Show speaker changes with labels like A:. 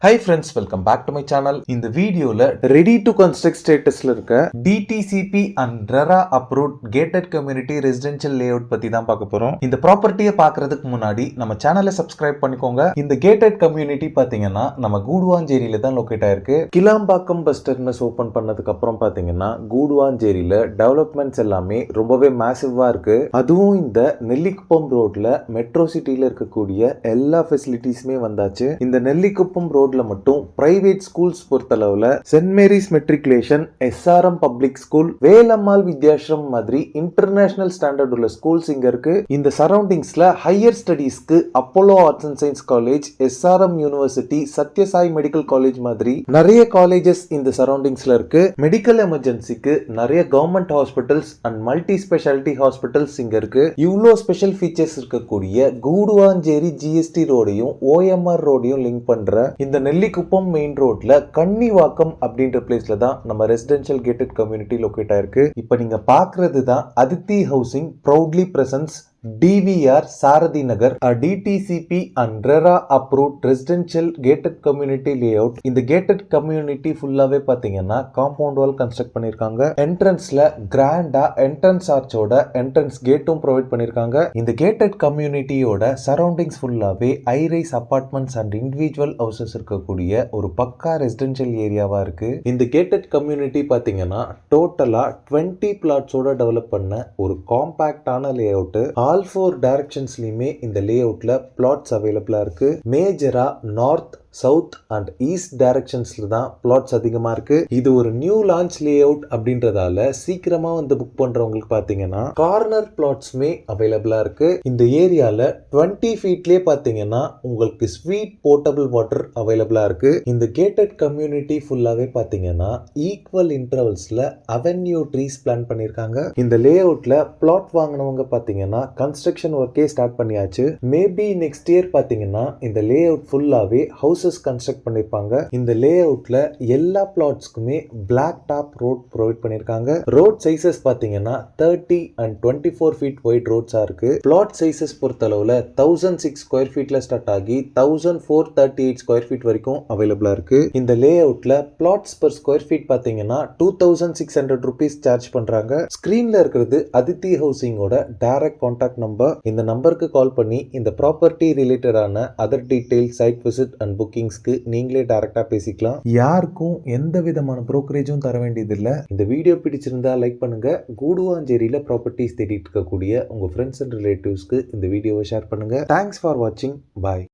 A: Hi friends, welcome back to my channel. இந்த வீடியோல ready to construct statusல இருக்க DTCP and RERA approved gated community residential layout பத்தி தான் பார்க்க போறோம். இந்த ப்ராப்பர்ட்டியை பார்க்கிறதுக்கு முன்னாடி நம்ம சேனலை சப்ஸ்கிரைப் பண்ணிக்கோங்க. இந்த gated community பாத்தீங்கன்னா நம்ம கூடுவாஞ்சேரியில தான் லொகேட் ஆயிருக்கு. கிளாம்பாக்கம் பஸ் டெர்மினஸ் ஓபன் பண்ணதுக்கு அப்புறம் பாத்தீங்கன்னா கூடுவாஞ்சேரியில டெவலப்மெண்ட்ஸ் எல்லாமே ரொம்பவே மேசிவா இருக்கு. அதுவும் இந்த நெல்லிக்குப்பம் ரோட்ல மெட்ரோ சிட்டில இருக்கக்கூடிய எல்லா ஃபெசிலிட்டிஸுமே வந்தாச்சு. இந்த நெல்லிக்குப்பம் ரோட் மட்டும் பிரைவேட் ஸ்கூல்ஸ் பொறுத்தளவுல Saint Mary's matriculation, SRM public school, Velammal Vidyashram மாதிரி இன்டர்நேஷனல் ஸ்டாண்டர்ட் உள்ள ஸ்கூல்ஸ் இங்க இருக்கு. இந்த சரௌண்டிங்ஸ்ல ஹையர் ஸ்டடீஸ்க்கு Apollo arts and science college, SRM university, Sathyasai medical college மாதிரி நிறைய காலேஜஸ் இந்த சரௌண்டிங்ஸ்ல இருக்கு. மெடிக்கல் எமர்ஜென்சிக்கு நிறைய government hospitals and multi speciality hospitals இங்க இருக்கு. இவ்வளோ ஸ்பெஷல் ஃபீச்சர்ஸ் இருக்கக்கூடிய கூடுவாஞ்சேரி GST ரோடையும் OMR ரோடையும் லிங்க் பண்ற இந்த நெல்லிக்குப்பம் மெயின் ரோட்ல கன்னிவாக்கம் அப்படின்ற பிளேஸ்ல தான் நம்ம ரெசிடென்ஷியல் கேட்டட் கம்யூனிட்டி லொகேட் ஆயிருக்கு. இப்போ நீங்க பாக்குறது தான் Aditi housing proudly presence DVR Sarathi Nagar, DTCP and RERA approved residential gated community layout. இந்த gated community ஃபுல்லாவே பாத்தீங்கன்னா காம்பவுண்ட் வால் கன்ஸ்ட்ரக்ட் பண்ணிருக்காங்க. என்ட்ரன்ஸ்ல கிராண்டா என்ட்ரன்ஸ் ஆர்ச்சோட என்ட்ரன்ஸ் கேட்டும் ப்ரொவைட் பண்ணிருக்காங்க. இந்த gated communityயோட சரௌண்டிங்ஸ் ஃபுல்லாவே high-rice apartments and individual houses இருக்கக்கூடிய ஒரு பக்கா ரெசிடென்ஷியல் ஏரியாவா இருக்கு. இந்த gated community பாத்தீங்கன்னா டோட்டலா 20 பிளாட்ஸோட டெவலப் பண்ண ஒரு காம்பாக்டான லேஅவுட். ஆல் 4 டைரக்ஷன்ஸ்லயுமே இந்த லேஅவுட்ல பிளாட்ஸ் அவைலபிளா இருக்கு. மேஜரா நார்த், சவுத் அண்ட் ஈஸ்ட் டைரக்ஷன்ஸ்ல தான் பிளாட்ஸ் அதிகமா இருக்கு. இது ஒரு நியூ லான்ச் லேஅவுட் அப்படின்றதால சீக்கிரமா வந்து புக் பண்றவங்களுக்கு பாத்தீங்கன்னா கார்னர் பிளாட்ஸ்மே அவைலபிளா இருக்கு. இந்த ஏரியால 20 ஃபீட்லயே பாத்தீங்கன்னா உங்களுக்கு ஸ்வீட் போர்ட்டபிள் வாட்டர் அவைலபிளா இருக்கு. இந்த கேட்டட் கம்யூனிட்டி ஃபுல்லாவே பாத்தீங்கன்னா ஈக்குவல் இன்டர்வல்ஸ்ல அவென்யூ ட்ரீஸ் பிளான் பண்ணிருக்காங்க. இந்த லேஅவுட்ல பிளாட் வாங்கினவங்க பாத்தீங்கன்னா கன்ஸ்ட்ரக்ஷன் ஒர்க்கே ஸ்டார்ட் பண்ணியாச்சு. மேபி நெக்ஸ்ட் இயர் பாத்தீங்கன்னா இந்த லேஅவுட் ஃபுல்லாவே ஹவுஸ் கன்ஸ்ட்ரக்ட் பண்ணிருப்பாங்க. இந்த லேஅவுட்ல எல்லா பிளாட்ஸ்க்குமே பிளாக் டாப் ரோட் ப்ரொவைட் பண்ணிருக்காங்க. ரோட் சைஸஸ் பாத்தீங்கன்னா 30 and 24 ஃபீட் வைட் ரோட்ஸா இருக்கு. பிளாட் சைஸஸ் பொறுத்தளவுல 1006 ஸ்கொயர் ஃபீட்ல ஸ்டார்ட் ஆகி 1438 ஸ்கொயர் ஃபீட் வரைக்கும் அவைலபிளா இருக்கு. இந்த லேஅவுட்ல பிளாட்ஸ் பர் ஸ்கொயர் ஃபீட் பாத்தீங்கன்னா 2600 rupees சார்ஜ் பண்றாங்க. ஸ்கிரீன்ல இருக்கிறது அதித்தி ஹவுசிங்கோட டைரக்ட் கான்டாக்ட் நம்பர். இந்த நம்பருக்கு கால் பண்ணி இந்த ப்ராப்பர்ட்டி ரிலேட்டடான other detail, site visit and புக்கிங்ஸ்க்கு நீங்களே டைரக்டா பேசிக்கலாம். யாருக்கும் எந்த விதமான புரோக்கரேஜும் தர வேண்டியது இல்ல. இந்த வீடியோ பிடிச்சிருந்தா லைக் பண்ணுங்க. கூடுவாஞ்சேரியில ப்ராப்பர்ட்டிஸ் தேடிட்டு இருக்கக்கூடிய உங்க ஃப்ரெண்ட்ஸ் அண்ட் ரிலேட்டிவ்ஸ்க்கு இந்த வீடியோவை ஷேர் பண்ணுங்க. தேங்க்ஸ் ஃபார் வாட்சிங். பாய்.